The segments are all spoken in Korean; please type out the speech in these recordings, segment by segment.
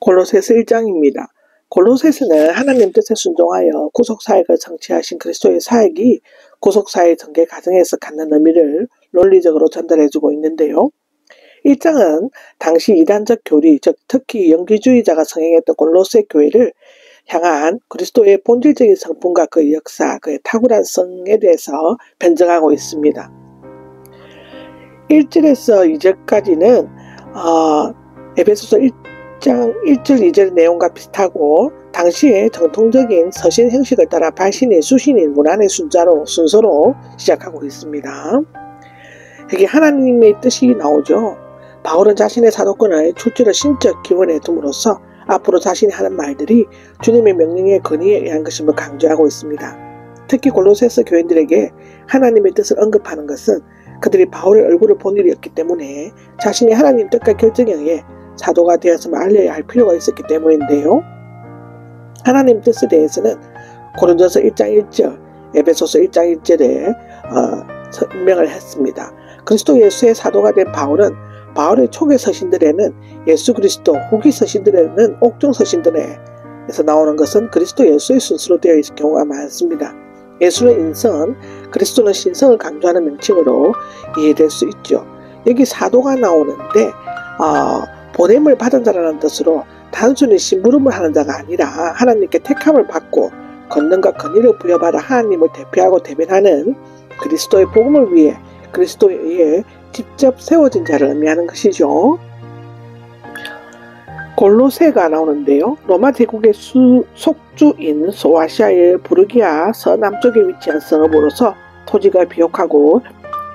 골로새서 1장입니다. 골로새서는 하나님 뜻에 순종하여 구속사역을 성취하신 그리스도의 사역이 구속사의 전개 과정에서 갖는 의미를 논리적으로 전달해주고 있는데요. 1장은 당시 이단적 교리, 즉 특히 영지주의자가 성행했던 골로새 교회를 향한 그리스도의 본질적인 성품과 그의 역사, 그의 탁월한 성에 대해서 변증하고 있습니다. 1절에서 2절까지는 에베소서 1장 1절 2절 내용과 비슷하고 당시의 정통적인 서신 형식을 따라 발신인, 수신인, 문안의 순서로 시작하고 있습니다. 여기 하나님의 뜻이 나오죠. 바울은 자신의 사도권을 출처를 신적 기원에 둠으로써 앞으로 자신이 하는 말들이 주님의 명령의 권위에 의한 것임을 강조하고 있습니다. 특히 골로새서 교인들에게 하나님의 뜻을 언급하는 것은 그들이 바울의 얼굴을 본 일이었기 때문에 자신이 하나님 뜻과 결정에 의해 사도가 되었음을 알려야 할 필요가 있었기 때문인데요. 하나님 뜻에 대해서는 고린도서 1장 1절, 에베소서 1장 1절에 설명을 했습니다. 그리스도 예수의 사도가 된 바울은 바울의 초기 서신들에는 예수 그리스도, 후기 서신들에는 옥중 서신들에서 나오는 것은 그리스도 예수의 순서로 되어 있을 경우가 많습니다. 예수는 인성, 그리스도는 신성을 강조하는 명칭으로 이해될 수 있죠. 여기 사도가 나오는데 보냄을 받은 자라는 뜻으로 단순히 심부름을 하는 자가 아니라 하나님께 택함을 받고 권능과 권위를 부여받아 하나님을 대표하고 대변하는 그리스도의 복음을 위해 그리스도에 의해 직접 세워진 자를 의미하는 것이죠. 골로새가 나오는데요. 로마 제국의 속주인 소아시아의 부르기아 서남쪽에 위치한 성읍으로서 토지가 비옥하고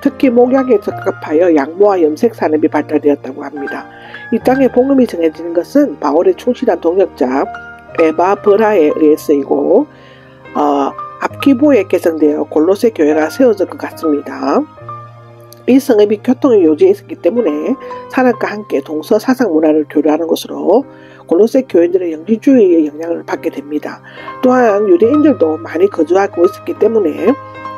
특히 목약에 적합하여 양모와 염색 산업이 발달되었다고 합니다. 이 땅에 복음이 정해지는 것은 바울의 충실한 동역자 에바브라에 의해서이고 압기보에 개성되어 골로새 교회가 세워질 것 같습니다. 이 성읍이 교통의 요지에 있었기 때문에 산업과 함께 동서 사상 문화를 교류하는 것으로 골로새 교인들의 영지주의의 영향을 받게 됩니다. 또한 유대인들도 많이 거주하고 있었기 때문에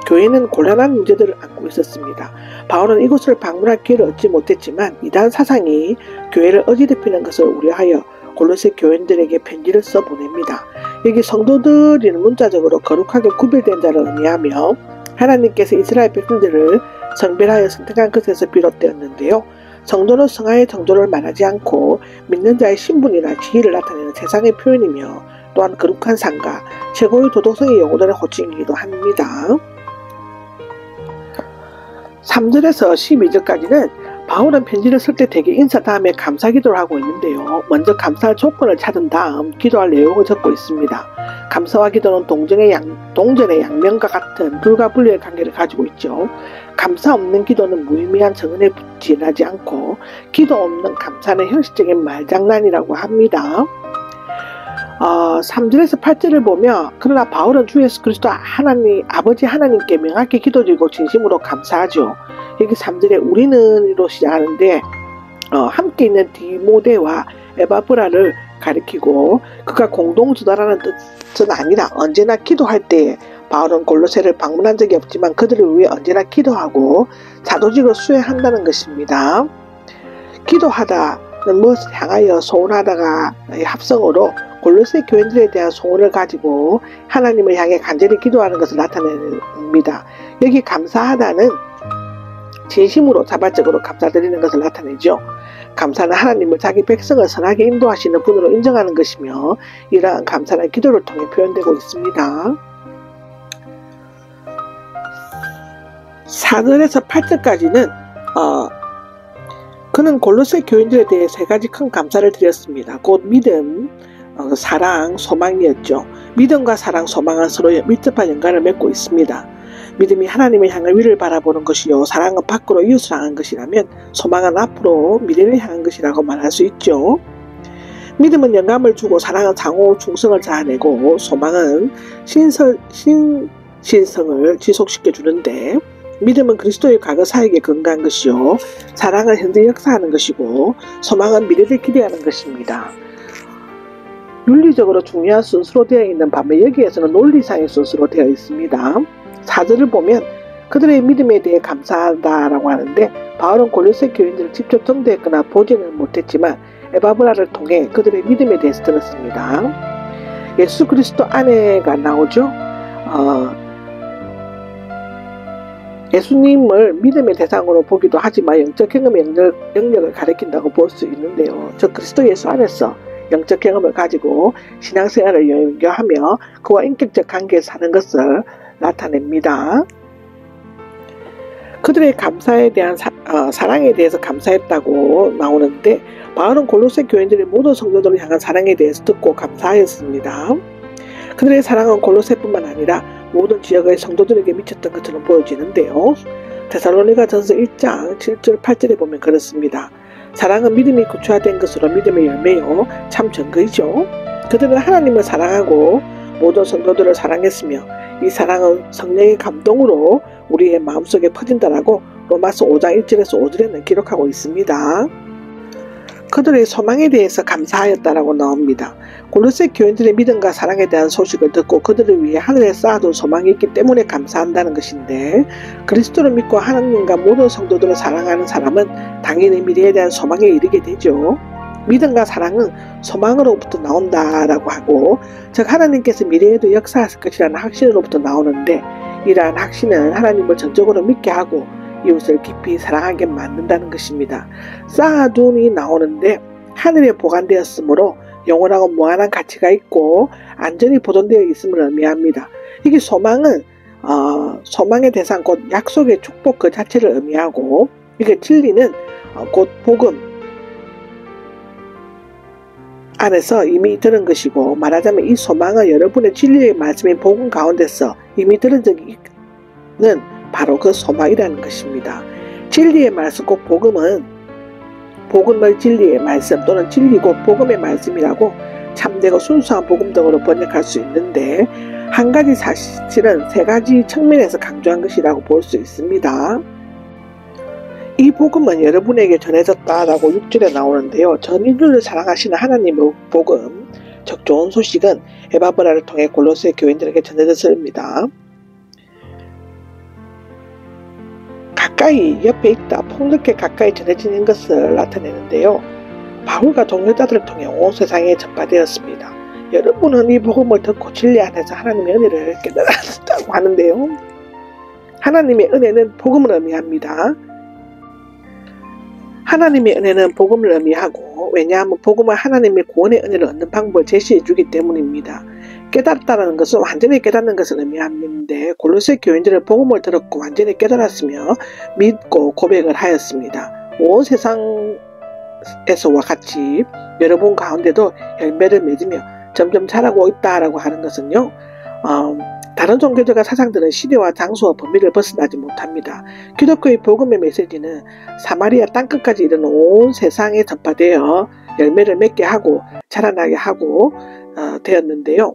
교회는 곤란한 문제들을 안고 있었습니다. 바울은 이곳을 방문할 기회를 얻지 못했지만 이단 사상이 교회를 어지럽히는 것을 우려하여 골로새 교인들에게 편지를 써 보냅니다. 여기 성도들이는 문자적으로 거룩하게 구별된 자를 의미하며 하나님께서 이스라엘 백성들을 성별하여 선택한 것에서 비롯되었는데요. 성도는 성화의 정도를 말하지 않고 믿는 자의 신분이나 지위를 나타내는 세상의 표현이며 또한 거룩한 삶과 최고의 도덕성의 영혼들의 호칭이기도 합니다. 3절에서 12절까지는 바울은 편지를 쓸 때 대개 인사 다음에 감사 기도를 하고 있는데요. 먼저 감사할 조건을 찾은 다음 기도할 내용을 적고 있습니다. 감사와 기도는 동전의 양면과 같은 불가분리의 관계를 가지고 있죠. 감사 없는 기도는 무의미한 정은에 지나지 않고 기도 없는 감사는 형식적인 말장난이라고 합니다. 3절에서 8절을 보면 그러나 바울은 주 예수 그리스도 아버지 하나님께 명확히 기도드리고 진심으로 감사하죠. 여기 3절에 우리는으로 시작하는데 함께 있는 디모데와 에바브라를 가리키고 그가 공동 주도라는 뜻은 아니라 언제나 기도할 때 바울은 골로새를 방문한 적이 없지만 그들을 위해 언제나 기도하고 사도직을 수행한다는 것입니다. 기도하다는 무엇을 향하여 소원하다가 합성어로 골로새 교인들에 대한 소원을 가지고 하나님을 향해 간절히 기도하는 것을 나타냅니다. 여기 감사하다는 진심으로 자발적으로 감사드리는 것을 나타내죠. 감사는 하나님을 자기 백성을 선하게 인도하시는 분으로 인정하는 것이며 이러한 감사는 기도를 통해 표현되고 있습니다. 4절에서 8절까지는 그는 골로새 교인들에 대해 세 가지 큰 감사를 드렸습니다. 곧 믿음, 사랑, 소망이었죠. 믿음과 사랑, 소망은 서로 밀접한 연관을 맺고 있습니다. 믿음이 하나님을 향한 위를 바라보는 것이요 사랑은 밖으로 이웃을 향한 것이라면 소망은 앞으로 미래를 향한 것이라고 말할 수 있죠. 믿음은 영감을 주고 사랑은 상호 충성을 자아내고 소망은 신실성을 지속시켜 주는데 믿음은 그리스도의 과거 사역에 근거한 것이요 사랑은 현재 역사하는 것이고 소망은 미래를 기대하는 것입니다. 윤리적으로 중요한 순서로 되어 있는 반면 여기에서는 논리상의 순서로 되어 있습니다. 4절을 보면 그들의 믿음에 대해 감사하다라고 하는데 바울은 골로새 교인들을 직접 전도했거나 보지는 못했지만 에바브라를 통해 그들의 믿음에 대해서 들었습니다. 예수 그리스도 안에가 나오죠. 예수님을 믿음의 대상으로 보기도 하지만 영적 경험의 영역을 가리킨다고 볼 수 있는데요. 저 그리스도 예수 안에서 영적 경험을 가지고 신앙생활을 연결하며 그와 인격적 관계에 사는 것을 나타냅니다. 그들의 감사에 대한 사랑에 대해서 감사했다고 나오는데 바울은 골로새 교인들의 모든 성도들을 향한 사랑에 대해서 듣고 감사하였습니다. 그들의 사랑은 골로새뿐만 아니라 모든 지역의 성도들에게 미쳤던 것처럼 보여지는데요. 데살로니가전서 1장 7절 8절에 보면 그렇습니다. 사랑은 믿음이 구체화된 것으로 믿음의 열매요 참 증거이죠. 그들은 하나님을 사랑하고 모든 성도들을 사랑했으며 이 사랑은 성령의 감동으로 우리의 마음속에 퍼진다라고 로마서 5장 1절에서 5절에는 기록하고 있습니다. 그들의 소망에 대해서 감사하였다라고 나옵니다. 골로새 교인들의 믿음과 사랑에 대한 소식을 듣고 그들을 위해 하늘에 쌓아둔 소망이 있기 때문에 감사한다는 것인데 그리스도를 믿고 하나님과 모든 성도들을 사랑하는 사람은 당연히 미래에 대한 소망에 이르게 되죠. 믿음과 사랑은 소망으로부터 나온다라고 하고 즉 하나님께서 미래에도 역사하실 것이라는 확신으로부터 나오는데 이러한 확신은 하나님을 전적으로 믿게 하고 이웃을 깊이 사랑하게 만든다는 것입니다. 쌓아둔이 나오는데 하늘에 보관되었으므로 영원하고 무한한 가치가 있고 안전히 보존되어 있음을 의미합니다. 이게 소망은 소망의 대상 곧 약속의 축복 그 자체를 의미하고 이게 진리는 곧 복음 안에서 이미 들은 것이고 말하자면 이 소망은 여러분의 진리의 말씀인 복음 가운데서 이미 들은 적이 있는 바로 그 소망이라는 것입니다. 진리의 말씀 곧 복음은 복음을 진리의 말씀 또는 진리 곧 복음의 말씀이라고 참되고 순수한 복음 등으로 번역할 수 있는데 한 가지 사실은 세 가지 측면에서 강조한 것이라고 볼 수 있습니다. 이 복음은 여러분에게 전해졌다라고 6절에 나오는데요. 전 인류를 사랑하시는 하나님의 복음, 즉 좋은 소식은 에바브라를 통해 골로새 교인들에게 전해졌습니다. 가까이 옆에 있다, 폭넓게 가까이 전해지는 것을 나타내는데요. 바울과 동료자들을 통해 온 세상에 전파되었습니다. 여러분은 이 복음을 듣고 진리 안에서 하나님의 은혜를 깨달았다고 하는데요. 하나님의 은혜는 복음을 의미합니다. 하나님의 은혜는 복음을 의미하고 왜냐하면 복음은 하나님의 구원의 은혜를 얻는 방법을 제시해 주기 때문입니다. 깨달았다는 것은 완전히 깨닫는 것을 의미하는데 골로새 교인들은 복음을 들었고 완전히 깨달았으며 믿고 고백을 하였습니다. 온 세상에서와 같이 여러분 가운데도 열매를 맺으며 점점 자라고 있다라고 하는 것은요. 다른 종교적인 사상들은 시대와 장소와 범위를 벗어나지 못합니다. 기독교의 복음의 메시지는 사마리아 땅끝까지 이르는 온 세상에 전파되어 열매를 맺게 하고 자라나게 하고 되었는데요.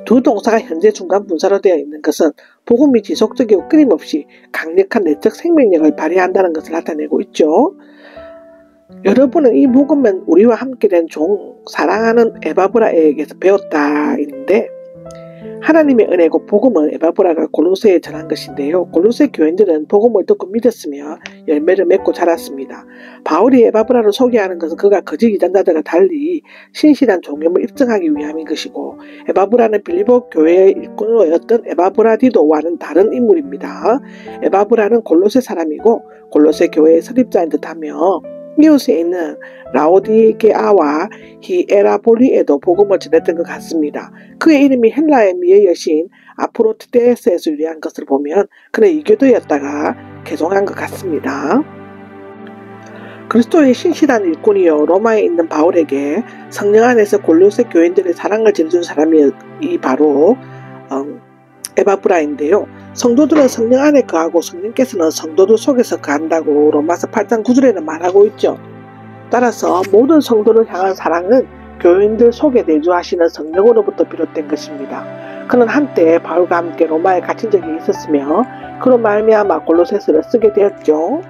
두 동사가 현재 중간 분사로 되어 있는 것은 복음이 지속적이고 끊임없이 강력한 내적 생명력을 발휘한다는 것을 나타내고 있죠. 여러분은 이 복음은 우리와 함께 된 종 사랑하는 에바브라에게서 배웠다인데 하나님의 은혜고 복음은 에바브라가 골로새에 전한 것인데요. 골로새 교인들은 복음을 듣고 믿었으며 열매를 맺고 자랐습니다. 바울이 에바브라를 소개하는 것은 그가 거짓 이단자들과 달리 신실한 종교를 입증하기 위함인 것이고 에바브라는 빌립보 교회의 일꾼이었던 에바브라디도와는 다른 인물입니다. 에바브라는 골로새 사람이고 골로새 교회의 설립자인 듯하며 이웃에 있는 라오디게아와 히에라볼리에도 복음을 전했던 것 같습니다. 그의 이름이 헬라의 미의 여신 아프로디테스에서 유래한 것을 보면 그는 이교도였다가 개종한 것 같습니다. 그리스도의 신실한 일꾼이요 로마에 있는 바울에게 성령 안에서 골로새 교인들의 사랑을 전해준 사람이 바로 에바브라인데요. 성도들은 성령 안에 거하고 성령께서는 성도들 속에서 거한다고 로마서 8장 9절에는 말하고 있죠. 따라서 모든 성도를 향한 사랑은 교인들 속에 내주하시는 성령으로부터 비롯된 것입니다. 그는 한때 바울과 함께 로마에 갇힌 적이 있었으며 그로 말미암아 골로새서를 쓰게 되었죠.